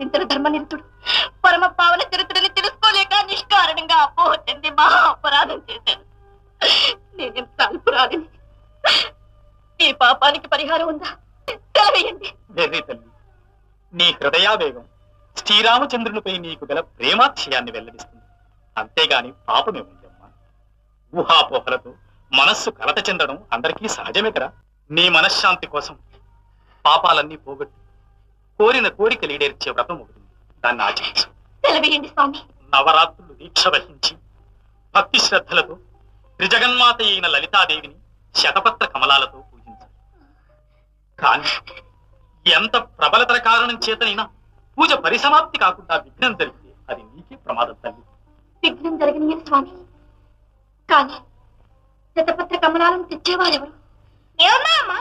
ప్రవర్తించిన ధర్మనిరుతుడు పరమ పావన చరిత్రని తెలుసుకోలేక నిష్కారణంగా అపోహ చెంది మహా అపరాధం చేశాను. నేనేం తల్పురాలిని. ఈ పాపానికి పరిహారం ఉందా? తెలవేయండి. నీ హృదయావేగం శ్రీరామచంద్రునిపై నీకు గల ప్రేమాక్షయాన్ని వెల్లడిస్తుంది. అంతేగాని పాపమే ఉందమ్మా. ఊహాపోహలతో మనస్సు కలత చెందడం అందరికీ సహజమే కదా. నీ మనశ్శాంతి కోసం పాపాలన్నీ పోగొట్టి కోరిన కోరిక లీడేర్చే వ్రతం ఒకటి, దాన్ని ఆచరించు. తెలవేయండి స్వామి. నవరాత్రులు దీక్ష వహించి భక్తి శ్రద్ధలతో త్రిజగన్మాత అయిన లలితాదేవిని శతపత్ర కమలాలతో పూజించాలి. కానీ ఎంత ప్రబలతర కారణం చేతనైనా పూజ పరిసమాప్తి కాకుండా విఘ్నం జరిగితే అది నీకే ప్రమాదం తల్లి. విఘ్నం జరగని స్వామి, కానీ శతపత్ర కమలాలను తెచ్చేవారెవరు? ఏమన్నా అమ్మా?